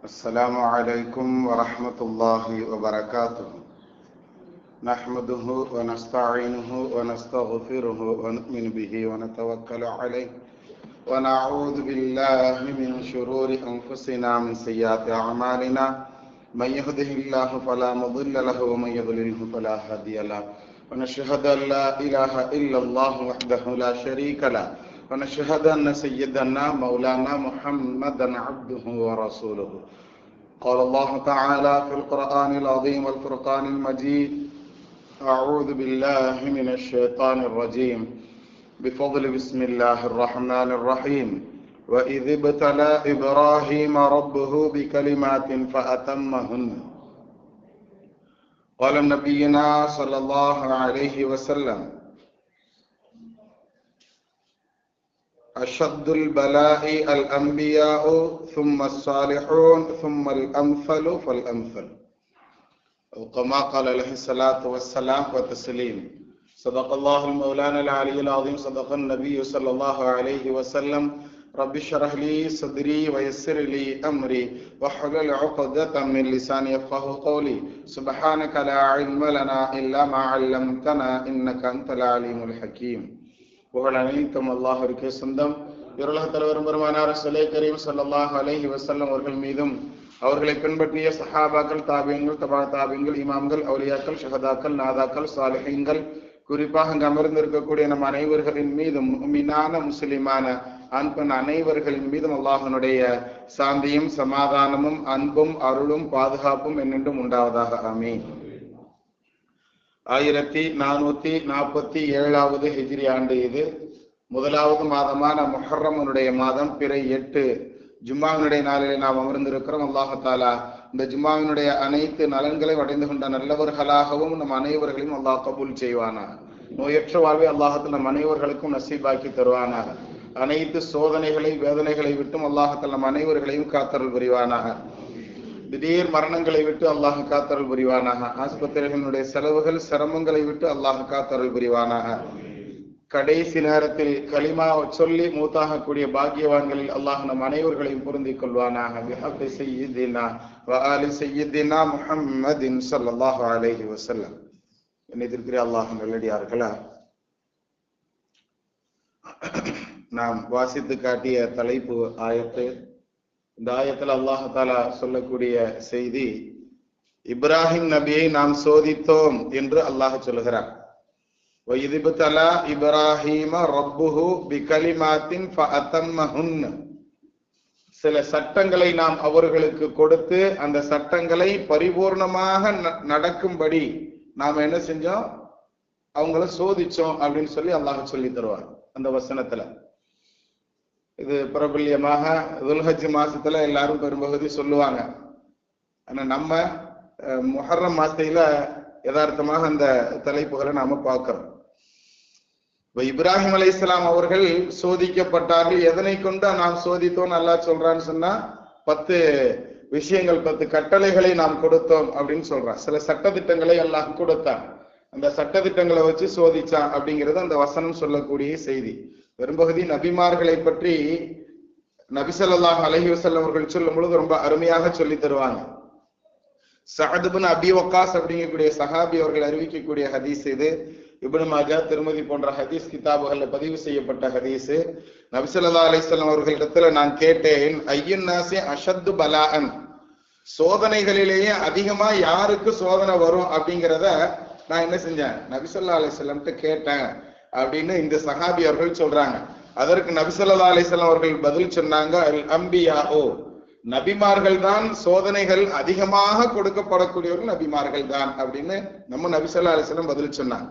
السلام عليكم ورحمة الله وبركاته. نحمده ونستعينه ونستغفره ونؤمن به ونتوكل عليه ونعوذ بالله من شرور أنفسنا من سيئات أعمالنا. من يهده الله فلا مضل له ومن يضلله فلا هادي له. ونشهد أن لا إله إلا الله وحده لا شريك له ونشهد أن سيدنا مولانا محمدا عبده ورسوله. قال الله تعالى في القرآن العظيم والفرقان المجيد: أعوذ بالله من الشيطان الرجيم. بفضل بسم الله الرحمن الرحيم. وإذ ابتلى إبراهيم ربه بكلمات فأتمهن. قال نبينا صلى الله عليه وسلم: أشد البلاء الأنبياء ثم الصالحون ثم الأمثل فالأمثل. وكما قال عليه الصلاة والسلام وتسليم. صدق الله المولانا العلي العظيم. صدق النبي صلى الله عليه وسلم. رب اشرح لي صدري ويسر لي أمري واحلل عقدة من لساني يفقهوا قولي. سبحانك لا علم لنا إلا ما علمتنا إنك أنت العليم الحكيم. புகழ் அனைத்தும் அல்லாஹ்விற்கே சொந்தம். இருளக தலைவரும் பெருமானார் ரசூலே கரீம் ஸல்லல்லாஹு அலைஹி வஸல்லம் அவர்கள் மீதும் அவர்களை பின்பற்றிய சஹாபாக்கள், தாபியீன்கள், தபா தாபியீன்கள், இமாம்கள், அவுலியாக்கள், ஷஹதாக்கள், நாதாக்கள், சாலிஹீன்கள், குறிப்பாக அங்கு அமர்ந்திருக்கக்கூடிய நம் அனைவர்களின் மீதும் முஃமினான முஸ்லிமான ஆண் பெண் அனைவர்களின் மீதும் அல்லாஹ்வினுடைய சாந்தியும் சமாதானமும் அன்பும் அருளும் பாதுகாப்பும் என்னென்றும் உண்டாவதாக. ஆமீன். 1447வது ஹிஜ்ரி ஆண்டு இது. முதலாவது மாதமான முஹர்ரமுடைய மாதம், பிறை 8 ஜும்மாவினுடைய நாளிலே நாம் அமர்ந்திருக்கிறோம். அல்லாஹ் தஆலா இந்த ஜும்மாவினுடைய அனைத்து நலன்களை அடைந்து கொண்ட நல்லவர்களாகவும் நம் அனைவர்களையும் அல்லாஹ் கபூல் செய்வானாக. நோயற்ற வாழ்வை அல்லாஹ் நம் அனைவர்களுக்கும் நசீபாக்கி தருவானாக. அனைத்து சோதனைகளை வேதனைகளை விட்டும் அல்லாஹ் நம் அனைவர்களையும் காத்தருள் புரிவானாக. திடீர் மரணங்களை விட்டு அல்லாஹ் காத்தருள் புரிவானாக. ஆஸ்பத்திரிகளுடைய செலவுகள் சிரமங்களை விட்டு அல்லாஹ் காத்தருள் புரிவானாக. கடைசி நேரத்தில் கலிமா சொல்லி மூத்தாகக்கூடிய பாக்கியவான்களில் அல்லாஹ் நம் அனைவர்களையும் பொருந்திக் கொள்வானாக. பிஹக்கி சய்யிதினா வ ஆலி சய்யிதினா முஹம்மதின் ஸல்லல்லாஹு அலைஹி வஸல்லம். என்னிருக்கிற அல்லாஹ் நல்லடியார்களா, நாம் வாசித்து காட்டிய தலைப்பு ஆயத்து. இந்த ஆயத்தில் அல்லாஹ் தஆலா சொல்லக்கூடிய செய்தி, இப்ராஹிம் நபியை நாம் சோதித்தோம் என்று அல்லாஹ் சொல்கிறார். وَإِذِ ابْتَلَى إِبْرَاهِيمَ رَبُّهُ بِكَلِمَاتٍ فَأَتَمَّهُنَّ. சில சட்டங்களை நாம் அவர்களுக்கு கொடுத்து அந்த சட்டங்களை பரிபூர்ணமாக நடக்கும்படி நாம் என்ன செஞ்சோம், அவங்கள சோதிச்சோம் அப்படின்னு சொல்லி அல்லாஹ் சொல்லி தருவார் அந்த வசனத்துல. இது பிரபல்யமாக துல்ஹஜ் மாசத்துல எல்லாரும் பெரும்பகுதி சொல்லுவாங்க. ஆனா நம்ம முஹர்ரம் மாசத்துல யதார்த்தமாக அந்த தலைப்புகளை நாம பார்க்கிறோம். இப்ராஹிம் அலைஹிஸ்ஸலாம் அவர்கள் சோதிக்கப்பட்டார்கள். எதனை கொண்டு நாம் சோதித்தோம் அல்லாஹ் சொல்றான்னு சொன்னா, 10 விஷயங்கள், 10 கட்டளைகளை நாம் கொடுத்தோம் அப்படின்னு சொல்றான். சில சட்டதிட்டங்களை அல்லாஹ் கொடுத்தான். அந்த சட்டதிட்டங்களை வச்சு சோதிச்சான் அப்படிங்கிறது அந்த வசனம் சொல்லக்கூடிய செய்தி. பெரும்பகுதி நபிமார்களை பற்றி நபி ஸல்லல்லாஹு அலைஹி வஸல்லம் அவர்கள் சொல்லும் பொழுது ரொம்ப அருமையாக சொல்லி தருவாங்க. சஅத் இப்னு அபி வக்காஸ் அப்படிங்கக்கூடிய சஹாபி அவர்கள் அறிவிக்கக்கூடிய ஹதீஸ் இது. இப்னு மாஜா, திருமதி போன்ற ஹதீஸ் கிதாபுகள்ல பதிவு செய்யப்பட்ட ஹதீஸ். நபி ஸல்லல்லாஹு அலைஹி வஸல்லம் அவர்களிடத்துல நான் கேட்டேன், ஐயுன் நாஸி அஷத்து பலாஅன், சோதனைகளிலேயே அதிகமா யாருக்கு சோதனை வரும் அப்படிங்கிறத நான் என்ன செஞ்சேன், நபி ஸல்லல்லாஹு அலைஹி வஸல்லம் கேட்டேன் அப்படின்னு இந்த சஹாபி அவர்கள் சொல்றாங்க. அதற்கு நபி ஸல்லல்லாஹு அலைஹி வஸல்லம் அவர்கள் பதில் சொன்னாங்க, அல் அம்பியாஓ, நபிமார்கள் தான் சோதனைகள் அதிகமாக கொடுக்கப்படக்கூடியவர்கள் நபிமார்கள் தான் அப்படின்னு நம்ம நபி ஸல்லல்லாஹு அலைஹி வஸல்லம் பதில் சொன்னாங்க.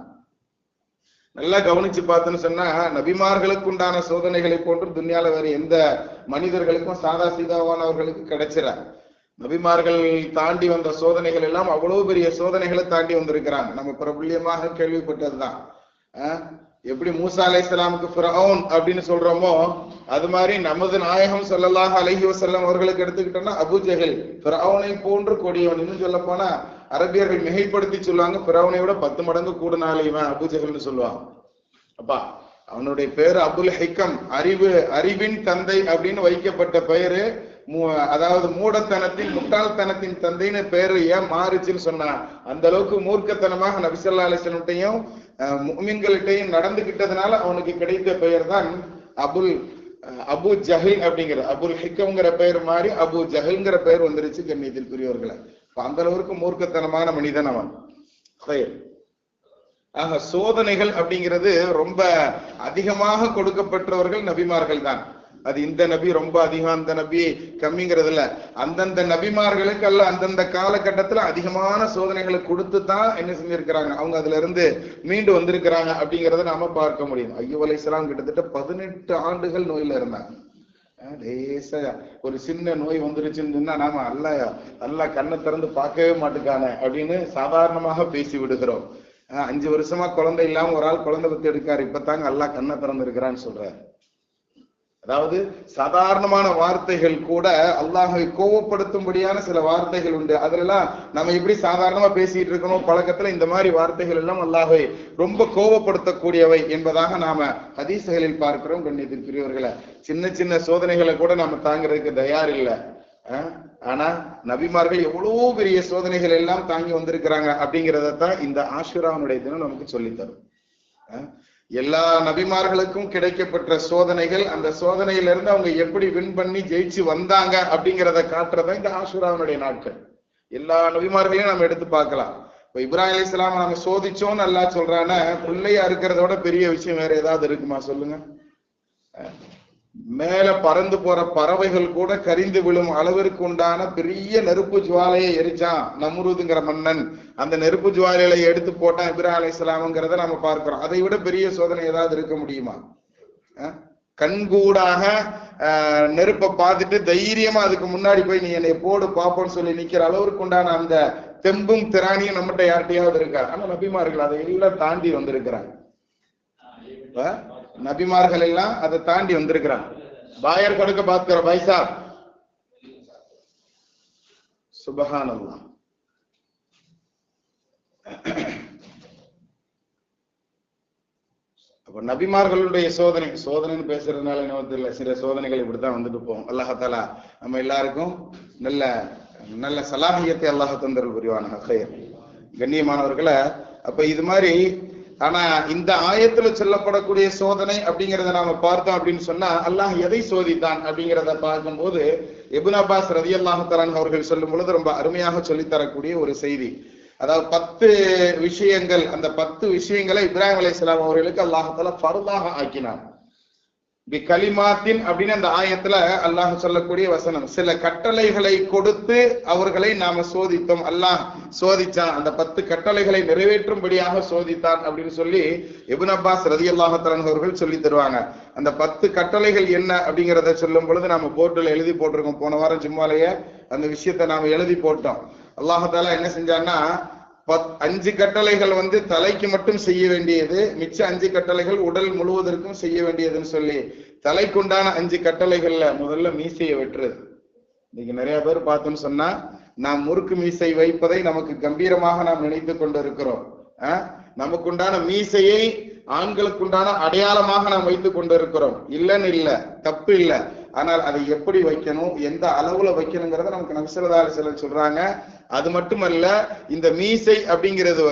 நல்லா கவனிச்சு பார்த்தோன்னு சொன்னா, நபிமார்களுக்கு உண்டான சோதனைகளை போன்று துன்யால வேற எந்த மனிதர்களுக்கும் சாதா சீதாவானவர்களுக்கு கிடைச்சிட. நபிமார்கள் தாண்டி வந்த சோதனைகள் எல்லாம் அவ்வளவு பெரிய சோதனைகளை தாண்டி வந்திருக்கிறாங்க. நம்ம பிரபல்யமாக கேள்விப்பட்டதுதான். எப்படி மூசா அலைஹிஸ்ஸலாமுக்கு ஃபிரௌன் அப்படின்னு சொல்றோமோ, அது மாதிரி நமது நாயகம் ஸல்லல்லாஹு அலைஹி வஸல்லம் அவர்களுக்கு எடுத்துக்கிட்டோம்னா அபூ ஜஹல், ஃபிரௌனை போன்று கொடியவன். இன்னும் சொல்ல போனா அரபியர்கள் மிகைப்படுத்தி சொல்லுவாங்க, ஃபிரௌனை விட 10 மடங்கு கூடுனால இவன் அபூ ஜஹல்னு சொல்லுவாங்க. அப்பா அவனுடைய பேரு அபுல் ஹிக்கம், அறிவின் தந்தை அப்படின்னு வைக்கப்பட்ட பெயரு. அதாவது மூடத்தனத்தின் முட்டாள்தனத்தின் தந்தைன்னு பேரு ஏன் மாறுச்சுன்னு சொன்னா, அந்த அளவுக்கு மூர்க்கத்தனமாக நபி ஸல்லல்லாஹு அலைஹி வஸல்லம் முஃமின்கள்கிட்டையும் நடந்துகிட்டதுனால அவனுக்கு கிடைத்த பெயர் தான் அபு ஜஹில் அப்படிங்கிற, அபுல் ஹிக்கம்ங்கிற பெயர் மாதிரி அபு ஜஹில்ங்கிற பெயர் வந்துருச்சு கண்ணியத்திற்குரியவர்களை. அந்த அளவுக்கு மூர்க்கத்தனமான மனிதன் அவன். ஆக சோதனைகள் அப்படிங்கிறது ரொம்ப அதிகமாக கொடுக்கப்பட்டவர்கள் நபிமார்கள் தான். அது இந்த நபி ரொம்ப அதிகம், அந்த நபி கம்மிங்கிறது இல்ல. அந்தந்த நபிமார்களுக்கு அல்ல அந்தந்த காலகட்டத்துல அதிகமான சோதனைகளை கொடுத்து தான் என்ன செஞ்சிருக்கிறாங்க, அவங்க அதுல இருந்து மீண்டு வந்திருக்கிறாங்க அப்படிங்கறத நாம பார்க்க முடியும். அய்யூப் அலைஹிஸ்ஸலாம் கிட்டத்தட்ட 18 ஆண்டுகள் நோயில இருந்தாங்க. லேசா ஒரு சின்ன நோய் வந்துருச்சுன்னா நாம அல்லாஹ் கண்ணை திறந்து பார்க்கவே மாட்டுக்கானே அப்படின்னு சாதாரணமாக பேசி விடுகிறோம். 5 வருஷமா குழந்தை இல்லாம ஒரு ஆள் குழந்தை பத்தி எடுக்காரு, இப்பதாங்க அல்லாஹ் கண்ணை திறந்து இருக்கிறான்னு சொல்றாரு. அதாவது சாதாரணமான வார்த்தைகள் கூட அல்லாஹை கோபப்படுத்தும்படியான சில வார்த்தைகள் உண்டு. அதுலலாம் நம்ம எப்படி சாதாரணமா பேசிட்டு இருக்கணும் பழக்கத்துல, இந்த மாதிரி வார்த்தைகள் எல்லாம் அல்லாஹை ரொம்ப கோபப்படுத்தக்கூடியவை என்பதாக நாம ஹதீஸ்களில் பார்க்கிறோம். கண்ணியத்திற்குரியவர்களை, சின்ன சின்ன சோதனைகளை கூட நாம தாங்கிறதுக்கு தயார் இல்லை. ஆனா நபிமார்கள் எவ்வளவு பெரிய சோதனைகள் எல்லாம் தாங்கி வந்திருக்கிறாங்க அப்படிங்கிறதான் இந்த ஆஷுராவுடைய தினம் நமக்கு சொல்லித்தரும். எல்லா நபிமார்களுக்கும் கிடைக்கப்பட்ட சோதனைகள், அந்த சோதனையிலிருந்து அவங்க எப்படி வின் பண்ணி ஜெயிச்சு வந்தாங்க அப்படிங்கிறத காட்டுறதா இந்த ஆஷுராவுடைய நாட்கள். எல்லா நபிமார்களையும் நம்ம எடுத்து பார்க்கலாம். இப்ப இப்ராஹிம் அலைஹிஸ்ஸலாம் நாங்க சோதிச்சோம்னு அல்லாஹ் சொல்றானே, பிள்ளையா இருக்கிறதோட பெரிய விஷயம் வேற ஏதாவது இருக்குமா சொல்லுங்க? மேல பறந்து போற பறவைகள் கூட கரிந்து விழும் அளவிற்கு உண்டான பெரிய நெருப்பு ஜுவாலையை எரிச்சான் நம்ரூதுங்கிற மன்னன். அந்த நெருப்பு ஜுவாலையை எடுத்து போட்டான் இப்ராஹிம் அலைஹிஸ்ஸலாம்ங்கிறத நம்ம பார்க்கிறோம். அதை விட பெரிய சோதனை ஏதாவது இருக்க முடியுமா? கண்கூடாக நெருப்பை பார்த்துட்டு தைரியமா அதுக்கு முன்னாடி போய் நீ என்னை போடு பாப்போன்னு சொல்லி நிக்கிற அளவிற்கு உண்டான அந்த தெம்பும் திராணியும் நம்மகிட்ட யார்கிட்டயாவது இருக்கா? ஆனா நபிமார்கள் அதை எல்லாம் தாண்டி வந்திருக்கிறாங்க. நபிமார்கள் எல்லாம் அதை தாண்டி வந்திருக்கிறாங்க. பாயர் கொடுக்க பார்க்கிற பைசா சுபஹானல்லாஹ். அப்ப நபிமார்களுடைய சோதனைன்னு பேசுறதுனால என்ன தெரியல, சில சோதனைகள் இப்படித்தான் வந்துட்டு போகும். அல்லாஹ் தஆலா நம்ம எல்லாருக்கும் நல்ல நல்ல சலாஹியத்தை அல்லாஹ் தந்தருள் புரிவானாக. கண்ணியமானவர்களை, அப்ப இது மாதிரி ஆனா இந்த ஆயத்துல சொல்லப்படக்கூடிய சோதனை அப்படிங்கிறத நாம பார்த்தோம் அப்படின்னு சொன்னா, அல்லாஹ் எதை சோதித்தான் அப்படிங்கிறத பார்க்கும்போது இப்னு அப்பாஸ் ரலியல்லாஹு தஆலா அவர்கள் சொல்லும் பொழுது ரொம்ப அருமையாக சொல்லித்தரக்கூடிய ஒரு செய்தி. அதாவது 10 விஷயங்கள், அந்த 10 விஷயங்களை இப்ராஹிம் அலைஹிஸ்ஸலாம் அவர்களுக்கு அல்லாஹ் தஆலா ஃபர்லாக ஆக்கினான். கலிமாத்தின் அப்படின்னு அந்த ஆயத்துல அல்லாஹ் சொல்லக்கூடிய வசனம், சில கட்டளைகளை கொடுத்து அவர்களை நாம சோதித்தோம். அல்லாஹ் சோதிச்சான், அந்த 10 கட்டளைகளை நிறைவேற்றும்படியாக சோதித்தான் அப்படின்னு சொல்லி இப்னு அப்பாஸ் ரலியல்லாஹு தஆலா அவர்கள் சொல்லி தருவாங்க. அந்த 10 கட்டளைகள் என்ன அப்படிங்கிறத சொல்லும் பொழுது நாம போர்டுல எழுதி போட்டிருக்கோம். போன வாரம் ஜும்மாலேயே அந்த விஷயத்தை நாம எழுதி போட்டோம். அல்லாஹ் தஆலா என்ன செஞ்சான்னா, 5 கட்டளைகள் தலைக்கு மட்டும் செய்ய வேண்டியது, மிச்ச 5 கட்டளைகள் உடல் முழுவதற்கும் செய்ய வேண்டியதுன்னு சொல்லி தலைக்குண்டான 5 கட்டளைகள்ல முதல்ல மீசையை வெட்டுறது. இன்னைக்கு நிறைய பேர் பார்த்தோம்னு சொன்னா, நாம் முறுக்கு மீசை வைப்பதை நமக்கு கம்பீரமாக நாம் நினைத்து கொண்டு இருக்கிறோம். நமக்குண்டான மீசையை ஆண்களுக்குண்டான அடையாளமாக நாம் வைத்துக் கொண்டு இருக்கிறோம். இல்லன்னு இல்ல, தப்பு இல்ல. ஆனால் அதை எப்படி வைக்கணும், எந்த அளவுல வைக்கணுங்கிறத நமக்கு நபி ஸல்லல்லாஹு அலைஹி வஸல்லம் சொல்றாங்க. அது மட்டுமல்ல, இந்த மீசை அப்படிங்கிறது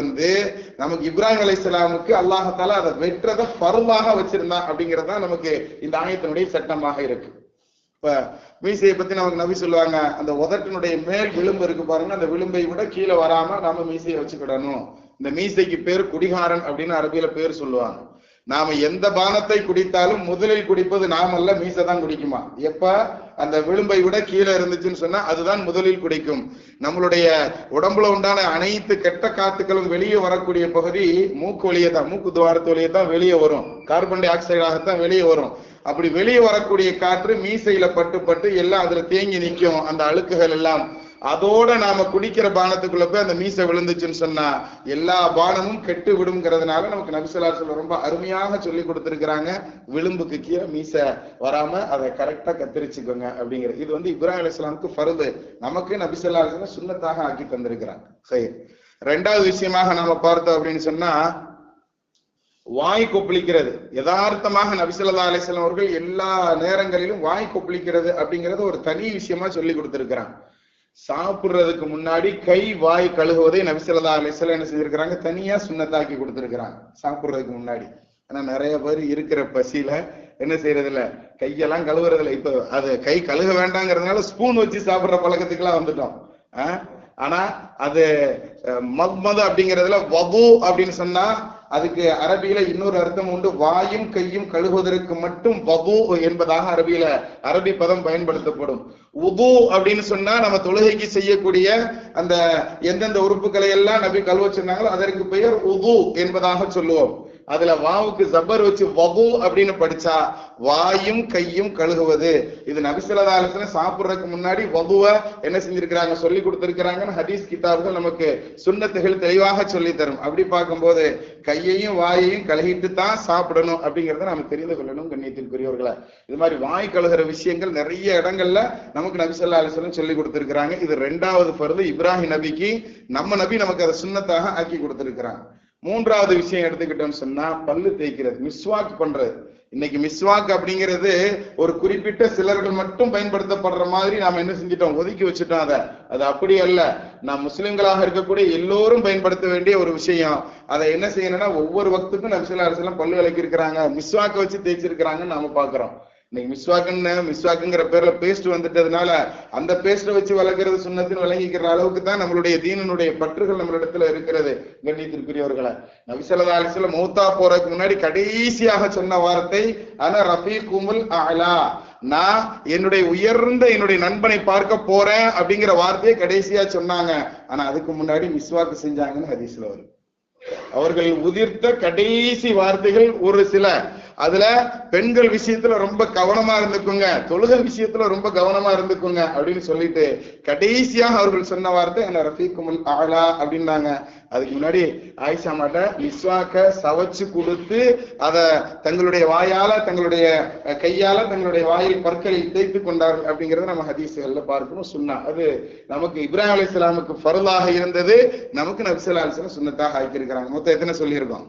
நமக்கு இப்ராஹிம் அலைஹிஸ்ஸலாமுக்கு அல்லாஹ் தஆலா அதை வெற்றதை ஃபர்லாக வச்சிருந்தான் அப்படிங்கிறதா நமக்கு இந்த ஆயத்தினுடைய சட்டமாக இருக்கு. இப்ப மீசையை பத்தி நமக்கு நபி சொல்லுவாங்க, அந்த உதட்டினுடைய மேல் விளிம்பு இருக்கு பாருங்க, அந்த விளிம்பை விட கீழே வராம நாம மீசையை வச்சுக்கிடணும். இந்த மீசைக்கு பேர் குடிகாரன் அப்படின்னு அரபியில பேர் சொல்லுவாங்க. நாம எந்த பானத்தை குடித்தாலும் முதலில் குடிப்பது நாமல்ல, மீசை தான் குடிக்குமா. எப்ப அந்த விளிம்பை விட கீழே இருந்துச்சுன்னு சொன்னா அதுதான் முதலில் குடிக்கும். நம்மளுடைய உடம்புல உண்டான அனைத்து கெட்ட காத்துக்களும் வெளியே வரக்கூடிய பகுதி மூக்கு வழியே தான், மூக்கு துவாரத்து வழியே தான் வெளியே வரும். கார்பன் டை ஆக்சைடாகத்தான் வெளியே வரும். அப்படி வெளியே வரக்கூடிய காற்று மீசையில பட்டு பட்டு எல்லாம் அதுல தேங்கி நிற்கும், அந்த அழுக்குகள் எல்லாம். அதோட நாம குடிக்கிற பானத்துக்குள்ள போய் அந்த மீசை விழுந்துச்சுன்னு சொன்னா எல்லா பானமும் கெட்டு விடுங்கிறதுனால நமக்கு நபி ஸல்லல்லாஹு அலைஹி வஸல்லம் ரொம்ப அருமையாக சொல்லி கொடுத்திருக்கிறாங்க, விளிம்புக்கு கீழே மீசை வராம அதை கரெக்டா கத்திரிச்சுக்கோங்க அப்படிங்கிறது. இது இப்ராஹிம் அலைஹிஸ்ஸலாமுக்கு ஃபர்து, நமக்கு நபி ஸல்லல்லாஹு அலைஹி வஸல்லம் சுன்னத்தாக ஆக்கி தந்திருக்கிறாங்க. சரி, 2வது விஷயமாக நாம பார்த்தோம் அப்படின்னு சொன்னா, வாய் கொப்பளிக்கிறது யதார்த்தமாக நபி ஸல்லல்லாஹு அலைஹி வஸல்லம் அவர்கள் எல்லா நேரங்களிலும் வாய் கொப்பளிக்கிறது அப்படிங்கறது ஒரு தனி விஷயமா சொல்லி கொடுத்திருக்கிறாங்க. சாப்பிடுறதுக்கு முன்னாடி கை வாய் கழுகுவதை நபி ஸல்லல்லாஹு அலைஹி வஸல்லம் என்ன செஞ்சிருக்கிறாங்க, தனியா சுன்னத்தாக்கி கொடுத்திருக்கிறாங்க சாப்பிடுறதுக்கு முன்னாடி. ஆனா நிறைய பேர் இருக்கிற பசியில என்ன செய்யறது இல்ல, கையெல்லாம் கழுவுறது இல்ல. இப்ப அது கை கழுக வேண்டாங்கிறதுனால ஸ்பூன் வச்சு சாப்பிடுற பழக்கத்துக்கு எல்லாம் வந்துட்டோம். ஆனா அது மத்மது அப்படிங்கறதுல வது அப்படின்னு சொன்னா அதுக்கு அரபியில இன்னொரு அர்த்தம் உண்டு. வாயும் கையும் கழுகுவதற்கு மட்டும் வது என்பதாக அரபி பதம் பயன்படுத்தப்படும். உது அப்படின்னு சொன்னா நம்ம தொழுகைக்கு செய்யக்கூடிய அந்த எந்தெந்த உறுப்புகளை எல்லாம் நபி கழுவ சொன்னாங்களோ அதற்கு பெயர் உது என்பதாக சொல்லுவோம். அதுல வாவுக்கு ஜபர் வச்சு வது அப்படின்னு படிச்சா வாயும் கையும் கழுகுவது. இது நபி ஸல்லல்லாஹு அலைஹி வஸல்லம் சாப்பிடுறதுக்கு முன்னாடி வதுவ என்ன செஞ்சிருக்கிறாங்க, சொல்லி கொடுத்திருக்கிறாங்கன்னு ஹதீஸ் கிதாபுகள் நமக்கு சுன்னத்துகள் தெளிவாக சொல்லி தரும். அப்படி பார்க்கும்போது கையையும் வாயையும் கழுகிட்டு தான் சாப்பிடணும் அப்படிங்கறத நம்ம தெரிந்து கொள்ளணும். கண்ணியத்திற்குரியவர்களே, இது மாதிரி வாய் கழுகுற விஷயங்கள் நிறைய இடங்கள்ல நமக்கு நபி ஸல்லல்லாஹு அலைஹி வஸல்லம் சொல்லி கொடுத்திருக்கிறாங்க. இது 2வது ஃபர்து இப்ராஹிம் நபிக்கு, நம்ம நபி நமக்கு அதை சுன்னத்தாக ஆக்கி கொடுத்திருக்கிறாங்க. 3வது விஷயம் எடுத்துக்கிட்டோம்னு சொன்னா பல்லு தேய்க்கிறது, மிஸ்வாக் பண்றது. இன்னைக்கு மிஸ்வாக் அப்படிங்கிறது ஒரு குறிப்பிட்ட சிலர்கள் மட்டும் பயன்படுத்தப்படுற மாதிரி நாம என்ன செஞ்சிட்டோம், ஒதுக்கி வச்சுட்டோம். அது அப்படி அல்ல. நாம் முஸ்லிம்களாக இருக்கக்கூடிய எல்லோரும் பயன்படுத்த வேண்டிய ஒரு விஷயம். அதை என்ன செய்யணும்னா ஒவ்வொரு வக்துக்கும் நபி ஸல்லல்லாஹு அலைஹி வஸல்லம் பல்லு விளக்கி இருக்கிறாங்க, மிஸ்வாக்கை வச்சு தேய்ச்சிருக்கிறாங்கன்னு நாம பாக்குறோம். இன்னைக்கு மிஸ்வாக்குங்கிற பேர்ல பேஸ்ட் வந்துட்டதுனால அந்த பேஸ்ட வச்சு வளர்க்கறது சுன்னத்தின் விளங்கிக்கிற அளவுக்கு தான் நம்மளுடைய தீனினுடைய பற்றுகள் நம்மளிடத்துல இருக்கிறது. கண்ணியத்திற்குரியவர்களை, நபி ஸல்லல்லாஹு அலைஹி வஸல்லம் மௌத்தா போறதுக்கு முன்னாடி கடைசியாக சொன்ன வார்த்தை அன ரஃபீகுமுல் அலா, நான் என்னுடைய நண்பனை பார்க்க போறேன் அப்படிங்கிற வார்த்தையை கடைசியா சொன்னாங்க. ஆனா அதுக்கு முன்னாடி மிஸ்வாக்கு செஞ்சாங்கன்னு ஹதீஸ்ல வரும். அவர்கள் உதிர்த்த கடைசி வார்த்தைகள் ஒரு சில, அதுல பெண்கள் விஷயத்துல ரொம்ப கவனமா இருந்துக்குங்க, தொழுகை விஷயத்துல ரொம்ப கவனமா இருந்துக்குங்க அப்படின்னு சொல்லிட்டு கடைசியாக அவர்கள் சொன்ன வார்த்தை என்ன ரஃபீகுமுல் அலா அப்படின்னாங்க. அதுக்கு முன்னாடி ஆயிஷா மாட்ட மிஸ்வாக்க சவச்சு கொடுத்து அத தங்களுடைய வாயால தங்களுடைய கையால தங்களுடைய வாயில் பற்களில் தேய்த்து கொண்டார்கள் அப்படிங்கறத நம்ம ஹதீஸ்கள்ல பார்க்கணும். சுன்னா அது நமக்கு இப்ராஹிம் அலைஹிஸ்ஸலாமுக்கு ஃபர்லாக இருந்தது, நமக்கு நபி ஸல்லல்லாஹு அலைஹி வஸல்லம் சுன்னத்தாக ஆக்கியிருக்கிறாங்க. மொத்தம் எத்தனை சொல்லியிருக்கோம்?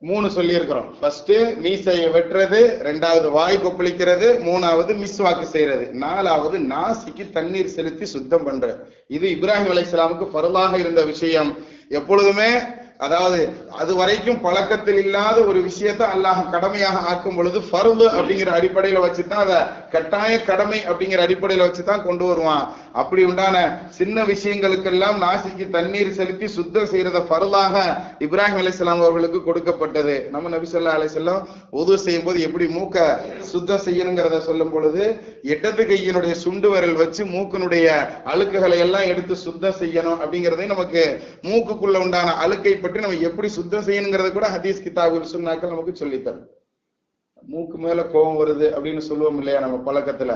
3 சொல்லி இருக்கிறோம். ஃபர்ஸ்ட் மீசையை வெட்டுறது, 2வது வாய் கொப்பளிக்கிறது, 3வது மிஸ்வாக்கு செய்யறது, 4வது நாசிக்கு தண்ணீர் செலுத்தி சுத்தம் பண்றது. இது இப்ராஹிம் அலைஹிஸ்ஸலாமுக்கு ஃபர்லாக இருந்த விஷயம். எப்பொழுதுமே அதாவது அது வரைக்கும் பழக்கத்தில் இல்லாத ஒரு விஷயத்தை அல்லாஹ் கடமையாக ஆக்கும் பொழுது ஃபர்து அப்படிங்கிற அடிப்படையில வச்சுதான், அதை கட்டாய கடமை அப்படிங்கிற அடிப்படையில வச்சுதான் கொண்டு வருவான். அப்படி உண்டான சின்ன விஷயங்களுக்கெல்லாம் நாசிக்கு தண்ணீர் செலுத்தி சுத்தம் செய்யறத ஃபர்லாக இப்ராஹிம் அலைஹிஸ்ஸலாம் அவர்களுக்கு கொடுக்கப்பட்டது. நம்ம நபி ஸல்லல்லாஹு அலைஹி வஸல்லம் உது செய்யும் போது எப்படி மூக்க சுத்தம் செய்யணுங்கிறத சொல்லும் பொழுது இடது கையினுடைய சுண்டு விரல் வச்சு மூக்கினுடைய அழுக்குகளை எல்லாம் எடுத்து சுத்தம் செய்யணும் அப்படிங்கறதை நமக்கு மூக்குக்குள்ள உண்டான அழுக்கை பற்றி நம்ம எப்படி சுத்தம் செய்யணுங்கிறத கூட ஹதீஸ் கிதாபுல் சுன்னாக்கள் நமக்கு சொல்லித்தரும். மூக்கு மேல கோபம் வருது அப்படின்னு சொல்லுவோம் இல்லையா நம்ம பழக்கத்துல,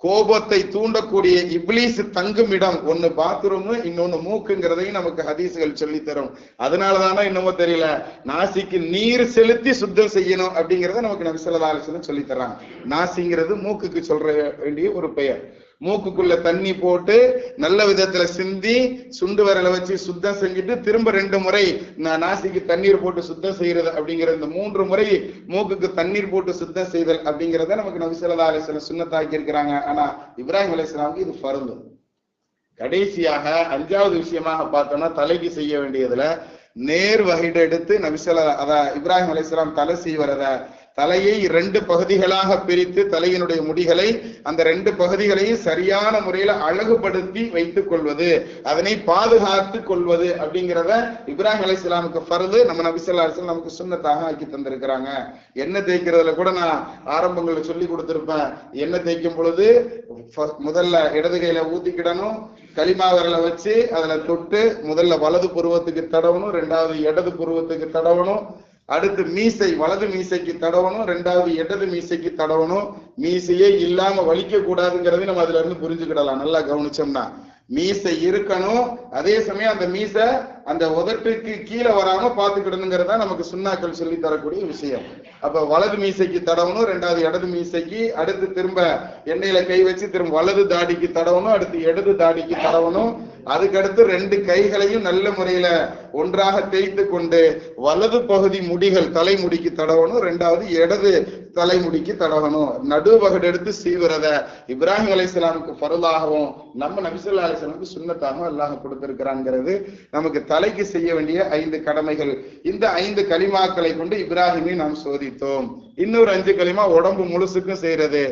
கோபத்தை தூண்டக்கூடிய இப்லீஸ் தங்கும் இடம் ஒண்ணு பாத்ரூம், இன்னொன்னு மூக்குங்கிறதையும் நமக்கு ஹதீஸ்கள் சொல்லி தரும். அதனாலதானே இன்னமும் தெரியல நாசிக்கு நீர் செலுத்தி சுத்தம் செய்யணும் அப்படிங்கறத நமக்கு நபி ஸல்லல்லாஹு அலைஹி வஸல்லம் சொல்லி தர்றாங்க. நாசிங்கிறது மூக்குக்கு சொல்ற வேண்டிய ஒரு பெயர். மூக்குக்குள்ள தண்ணி போட்டு நல்ல விதத்துல சிந்தி சுண்டு விரலை வச்சு சுத்தம் செஞ்சுட்டு திரும்ப 2 முறை நாசிக்கு தண்ணீர் போட்டு சுத்தம் செய்யறது அப்படிங்கிற இந்த 3 முறை மூக்குக்கு தண்ணீர் போட்டு சுத்தம் செய்தல் அப்படிங்கிறத நமக்கு நபி ஸல்லல்லாஹு அலைஹி வஸல்லம் சுன்னத்தாக்கி இருக்கிறாங்க. ஆனா இப்ராஹிம் அலைஹிஸ்ஸலாமுக்கு இது ஃபர்து. கடைசியாக 5வது விஷயமாக பார்த்தோம்னா தலைக்கு செய்ய வேண்டியதுல நேர் வகையிட எடுத்து நபி ஸல்லல்லாஹு இப்ராஹிம் அலைஹிஸ்ஸலாம் தலை செய்வறத தலையை 2 பகுதிகளாக பிரித்து தலையினுடைய முடிகளை அந்த 2 பகுதிகளையும் சரியான முறையில அழகுபடுத்தி வைத்துக் கொள்வது, அதனை பாதுகாத்து கொள்வது அப்படிங்கிறத இப்ராஹிம் அலைஹிஸ்ஸலாமுக்கு ஃபர்து, நம்ம நபி ஸல்லல்லாஹு அலைஹி வஸல்லம் நமக்கு சுன்னத்தாக ஆக்கி தந்திருக்கிறாங்க. எண்ணெய் தேய்க்கிறதுல கூட நான் ஆரம்பங்களை சொல்லி கொடுத்திருப்பேன். எண்ணெய் தேய்க்கும் பொழுது முதல்ல இடது கையில ஊத்திக்கிடணும், களிமா விரலை வச்சு அதுல தொட்டு முதல்ல வலது புருவத்துக்கு தடவணும், 2வது இடது புருவத்துக்கு தடவணும், அடுத்து மீசை வலது மீசைக்கு தடவணும், 2வது இடது மீசைக்கு தடவணும். மீசையே இல்லாம வலிக்க கூடாதுங்கிறதை நம்ம அதுல இருந்து புரிஞ்சுக்கிடலாம். நல்லா கவனிச்சோம்னா மீசை இருக்கணும், அதே சமயம் அந்த மீசை அந்த உதட்டுக்கு கீழே வராம பாத்துக்கிடணுங்கிறதா நமக்கு சுன்னாக்கள் சொல்லி தரக்கூடிய விஷயம். அப்ப வலது மீசைக்கு தடவணும், 2வது இடது மீசைக்கு, அடுத்து திரும்ப எண்ணெயில கை வச்சு திரும்ப வலது தாடிக்கு தடவணும், அடுத்து இடது தாடிக்கு தடவணும், அதுக்கடுத்து 2 கைகளையும் நல்ல முறையில ஒன்றாக தேய்த்து கொண்டு வலது பகுதி முடிகள் தலைமுடிக்கு தடவணும், ரெண்டாவது இடது தலைமுடிக்கு தடவணும். நடுவகடு எடுத்து சீவுறத இப்ராஹிம் அலைஹிஸ்ஸலாமுக்கு ஃபர்லாகவும் நம்ம நபி ஸல்லல்லாஹு அலைஹி வஸல்லம் சுன்னத்தாகவும் அல்லாஹ் கொடுத்திருக்கிறாங்கிறது நமக்கு தலைக்கு செய்ய வேண்டிய 5 கடமைகள். இந்த 5 கலிமாக்களை கொண்டு இப்ராஹிமை நாம் சோதித்தோம். இன்னொரு 5 கலிமா உடம்பு முழுசுக்கும் செய்யறது.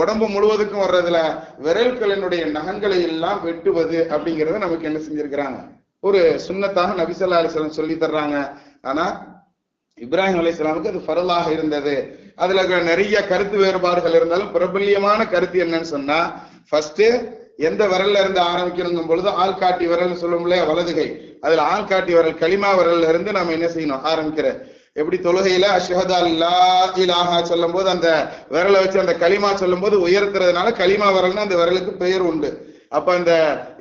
உடம்பு முழுவதுக்கும் வர்றதுல விரல்களினுடைய நகங்களை எல்லாம் வெட்டுவது அப்படிங்கறத நமக்கு என்ன செஞ்சிருக்கிறாங்க, ஒரு சுன்னத்தாக நபி ஸல்லல்லாஹு அலைஹி வஸல்லம் சொல்லி தர்றாங்க. ஆனா இப்ராஹிம் அலைஹிஸ்ஸலாமுக்கு அது ஃபர்லாக இருந்தது. அதுல நிறைய கருத்து வேறுபாடுகள் இருந்தாலும் பிரபல்யமான கருத்து என்னன்னு சொன்னா, ஃபர்ஸ்ட் எந்த விரல்ல இருந்து ஆரம்பிக்கணும் பொழுது ஆள்காட்டி விரல் சொல்லும் இல்லையா வலதுகை, அதுல ஆள்காட்டி விரல் கலிமா விரல்ல இருந்து நம்ம என்ன செய்யணும் ஆரம்பிக்கிற. எப்படி தொழுகையில அஷ்ஹது அல்லா இலாஹா சொல்லும் போது அந்த விரலை வச்சு அந்த கலிமா சொல்லும் போது உயர்த்துறதுனால கலிமா விரல்னு அந்த விரலுக்கு பெயர் உண்டு. அப்ப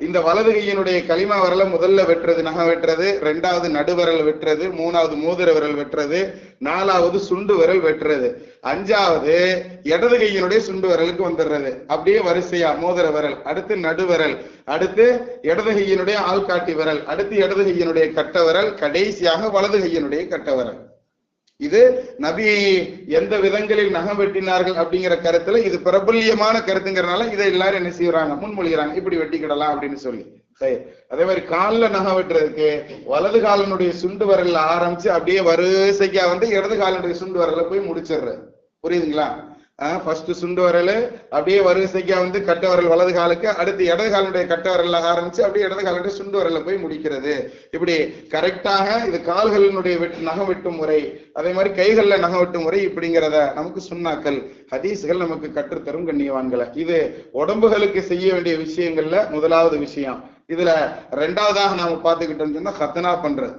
இந்த வலது கையினுடைய கலிமா விரலை முதல்ல வெட்டுறது, நகம் வெட்டுறது, 2வது நடுவிரல் வெட்டுறது, 3வது மோதிர விரல் வெட்டுறது, 4வது சுண்டு விரல் வெட்டுறது, 5வது இடது கையினுடைய சுண்டு விரலுக்கு வந்துடுறது. அப்படியே வரிசையா மோதிர விரல், அடுத்து நடுவிரல், அடுத்து இடது கையினுடைய ஆள்காட்டி விரல், அடுத்து இடது கையினுடைய கட்ட விரல், கடைசியாக வலது கையினுடைய கட்ட விரல். இது நபி எந்த விதங்களில் நகம் வெட்டினார்கள் அப்படிங்கிற கருத்துல இது பிரபல்யமான கருத்துங்கிறனால இதை எல்லாரும் என்ன செய்யறாங்க, முன்மொழிகிறாங்க, இப்படி வெட்டிக்கிடலாம் அப்படின்னு சொல்லி. சரி, அதே மாதிரி காலில் நகம் வெட்டுறதுக்கு வலது காலனுடைய சுண்டு விரல்ல ஆரம்பிச்சு அப்படியே வரிசைக்கா வந்து இடது காலனுடைய சுண்டு விரல்ல போய் முடிச்சிடுறது. புரியுதுங்களா? ஃபர்ஸ்ட் சுண்டு விரல் அப்படியே வரிசைக்கா வந்து கட்ட விரல் வலது காலுக்கு, அடுத்து இடது காலனுடைய கட்ட விரல்ல ஆரம்பிச்சு அப்படியே இடது காலனுடைய சுண்டு விரல்ல போய் முடிக்கிறது. இப்படி கரெக்டாக இது கால்களினுடைய நகம் வெட்டும் முறை, அதே மாதிரி கைகள்ல நகம் வெட்டும் முறை, இப்படிங்கிறத நமக்கு சுன்னாக்கள் ஹதீஸ்கள் நமக்கு கற்றுத்தரும் கண்ணியவான்களை. இது உடம்புகளுக்கு செய்ய வேண்டிய விஷயங்கள்ல முதலாவது விஷயம். இதுல 2வதாக நாம பார்த்துக்கிட்டோம்னு சொன்னா ஹத்தனா பண்றது.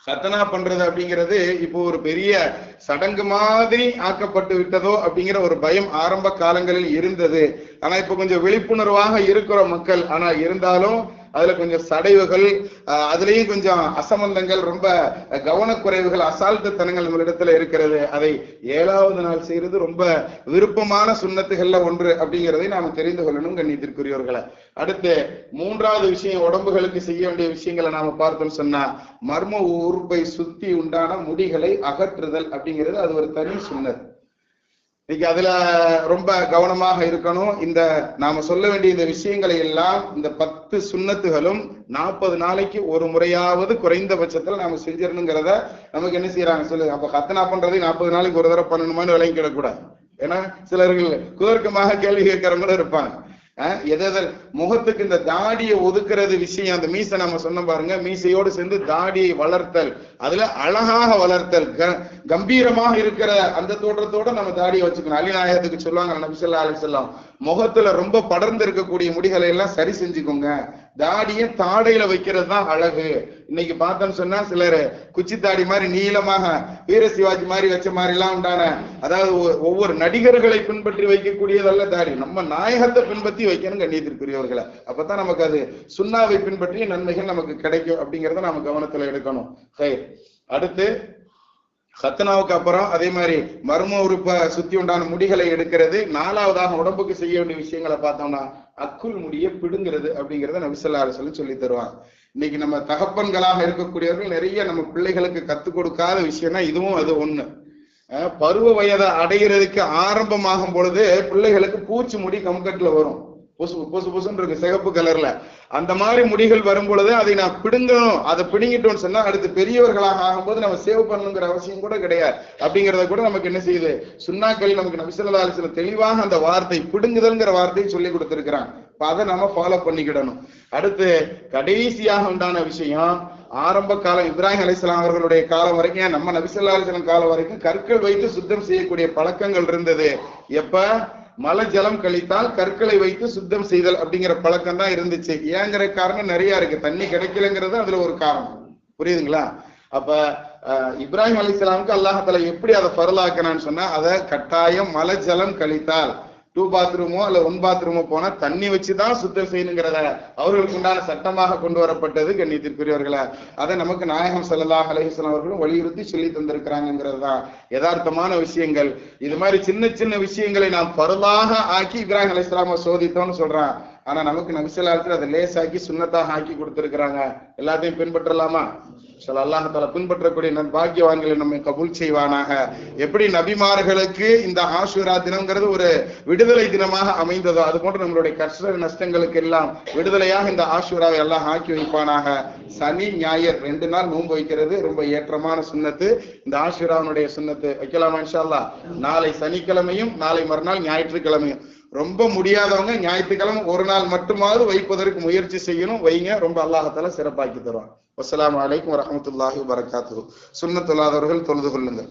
ஹத்தனா பண்றது அப்படிங்கிறது இப்போ ஒரு பெரிய சடங்கு மாதிரி ஆக்கப்பட்டு விட்டதோ அப்படிங்கிற ஒரு பயம் ஆரம்ப காலங்களில் இருந்தது. ஆனா இப்ப கொஞ்சம் விழிப்புணர்வாக இருக்கிற மக்கள், ஆனா இருந்தாலும் அதுல கொஞ்சம் சடைவுகள், அதுலயும் கொஞ்சம் அசம்பந்தங்கள், ரொம்ப கவனக்குறைவுகள், அசால்ட்டுத்தனங்கள் நம்மளிடத்துல இருக்கிறது. அதை 7வது நாள் செய்யறது ரொம்ப விருப்பமான சுன்னத்துகள்ல ஒன்று அப்படிங்கிறதை நாம தெரிந்து கொள்ளணும் கண்ணியத்திற்குரியவர்களை. அடுத்து 3வது விஷயம், உடம்புகளுக்கு செய்ய வேண்டிய விஷயங்களை நாம பார்த்தோம்னு சொன்னா மர்ம உறுப்பை சுத்தி உண்டான முடிகளை அகற்றுதல் அப்படிங்கிறது அது ஒரு தனி சுன்னத். இன்னைக்கு அதுல ரொம்ப கவனமாக இருக்கணும். இந்த நாம சொல்ல வேண்டிய இந்த விஷயங்களை எல்லாம் இந்த 10 சுன்னத்துகளும் 40 நாளைக்கு ஒரு முறையாவது குறைந்தபட்சத்துல நாம செஞ்சிடணுங்கிறத நமக்கு என்ன செய்யறாங்க சொல்லு. அப்ப ஹத்தனா பண்றதை 40 நாளைக்கு ஒரு தடவை பண்ணணுமான்னு விளங்கி கிடக்கூடாது. ஏன்னா சிலர்கள் குதர்க்கமாக கேள்வி கேட்கறவங்களும் இருப்பாங்க. எதாவது முகத்துக்கு இந்த தாடியை ஒதுக்குறது விஷயம், அந்த மீசை நம்ம சொன்ன பாருங்க, மீசையோடு சேர்ந்து தாடியை வளர்த்தல், அதுல அழகாக வளர்த்தல், கம்பீரமாக இருக்கிற அந்த தோற்றத்தோட நம்ம தாடியை வச்சுக்கணும். அலிநாயகத்துக்கு சொல்லுவாங்க நபி ஸல்லல்லாஹு அலைஹி வஸல்லம், முகத்துல ரொம்ப படர்ந்து இருக்கக்கூடிய முடிகளை எல்லாம் சரி செஞ்சுக்கோங்க, தாடியை தாடையில வைக்கிறது தான் அழகு. இன்னைக்கு பார்த்தோம்னு சொன்னா சிலர் குச்சி தாடி மாதிரி நீளமாக வீர சிவாஜி மாதிரி வச்ச மாதிரி எல்லாம் உண்டான, அதாவது ஒவ்வொரு நடிகர்களை பின்பற்றி வைக்கக்கூடியதல்ல தாடி, நம்ம நாயகத்தை பின்பற்றி வைக்கணும் கண்ணியத்திற்குரியவர்களை. அப்பதான் நமக்கு அது சுன்னாவை பின்பற்றிய நன்மைகள் நமக்கு கிடைக்கும் அப்படிங்கிறத நாம கவனத்துல எடுக்கணும். அடுத்து ஹத்தனாவுக்கு அப்புறம் அதே மாதிரி மர்ம உறுப்பை சுத்தி உண்டான முடிகளை எடுக்கிறது. 4வதாக உடம்புக்கு செய்ய வேண்டிய விஷயங்களை பார்த்தோம்னா அக்குள் முடிய பிடுங்கிறது அப்படிங்கிறத நபி ஸல்லல்லாஹு அலைஹி வஸல்லம் சொல்லி தருவாங்க. இன்னைக்கு நம்ம தகப்பன்களாக இருக்கக்கூடியவர்கள் நிறைய நம்ம பிள்ளைகளுக்கு கத்துக் கொடுக்காத விஷயம்னா இதுவும் அது ஒண்ணு. பருவ வயதை அடைகிறதுக்கு ஆரம்பமாகும் பொழுது பிள்ளைகளுக்கு பூச்சி முடி கம்கட்ல வரும், பொசு பொசுன்னு இருக்கு சிகப்பு கலர்ல. அந்த மாதிரி முடிகள் வரும் பொழுது அதை நான் பிடுங்கணும், அதை பிடுங்கிட்டோம்னு சொன்னா அடுத்து பெரியவர்களாக ஆகும்போது நம்ம சேவ் பண்ணணுங்கிற அவசியம் கூட கிடையாது. அப்படிங்கறத கூட நமக்கு என்ன செய்யுது, சுன்னாக்கள் நமக்கு நபி ஸல்லல்லாஹு அலைஹி வஸல்லம் தெளிவாக அந்த வார்த்தை பிடுங்குதல்ங்கிற வார்த்தையை சொல்லி கொடுத்திருக்கிறாங்க. அதை நம்ம ஃபாலோ பண்ணிக்கிடணும். அடுத்து கடைசியாக உண்டான விஷயம், ஆரம்ப காலம் இப்ராஹிம் அலைஹிஸ்ஸலாம் அவர்களுடைய காலம் வரைக்கும், நம்ம நபி ஸல்லல்லாஹு அலைஹி வஸல்லம் காலம் வரைக்கும் கற்கள் வைத்து சுத்தம் செய்யக்கூடிய பழக்கங்கள் இருந்தது. எப்ப மலை ஜலம் கழித்தால் கற்களை வைத்து சுத்தம் செய்தல் அப்படிங்கிற பழக்கம் தான் இருந்துச்சு. ஏங்கிற காரணம் நிறைய இருக்கு, தண்ணி கிடைக்கலங்கிறது அதுல ஒரு காரணம். புரியுதுங்களா? அப்ப இப்ராஹிம் அலைஹிஸ்ஸலாமுக்கு அல்லாஹ் தஆலா எப்படி அதை ஃபர்லாக்கினான்னு சொன்னா, அதை கட்டாயம் மலை ஜலம் கழித்தால், 2 பாத்ரூமோ அல்ல 1 பாத்ரூமோ போனா தண்ணி வச்சுதான் சுத்தம் செய்யணுங்கிறத அவர்களுக்கு உண்டான சட்டமாக கொண்டு வரப்பட்டது. கண்ணியத்திற்குரியவர்களே, அதை நமக்கு நாயகம் ஸல்லல்லாஹு அலைஹி வஸல்லம் அவர்களும் வலியுறுத்தி சொல்லி தந்திருக்கிறாங்கிறது தான் யதார்த்தமான விஷயங்கள். இது மாதிரி சின்ன சின்ன விஷயங்களை நாம் பரலாக ஆக்கி இப்ராஹிம் அலைஹிஸ்ஸலாமை சோதித்தோம்னு சொல்றான். ஆனா நமக்கு நபி ஸல்லல்லாஹு அலைஹி வஸல்லம் அதை லேசாக்கி சுன்னத்தாக ஆக்கி கொடுத்திருக்கிறாங்க. எல்லாத்தையும் பின்பற்றலாமா? அல்லாஹ் தஆலா பின்பற்றக்கூடிய பாக்கியவான்களை நம்மை கபூல் செய்வானாக. எப்படி நபிமார்களுக்கு இந்த ஆஷூரா தினம்ங்கிறது ஒரு விடுதலை தினமாக அமைந்ததோ, அது போன்று நம்மளுடைய கஷ்ட நஷ்டங்களுக்கு எல்லாம் விடுதலையாக இந்த ஆஷூராவை எல்லாம் ஆக்கி வைப்பானாக. சனி ஞாயிறு 2 நாள் நோன்பு வைக்கிறது ரொம்ப ஏற்றமான சுன்னத்து. இந்த ஆஷூராவுடைய சுன்னத்து வைக்கலாமா இன்ஷா அல்லாஹ்? நாளை சனிக்கிழமையும் நாளை மறுநாள் ஞாயிற்றுக்கிழமையும். ரொம்ப முடியாதவங்க ஞாயிற்றுக்கிழமை ஒரு நாள் மட்டுமாவது வைப்பதற்கு முயற்சி செய்யணும். வைங்க, ரொம்ப அல்லாஹ் தஆலா சிறப்பாக்கி தருவான். அஸ்ஸலாமு அலைக்கும் வரஹ்மத்துல்லாஹி வபரகாத்துஹு. சுன்னத்துல்லாதவர்கள் தொழுது கொள்ளுங்கள்.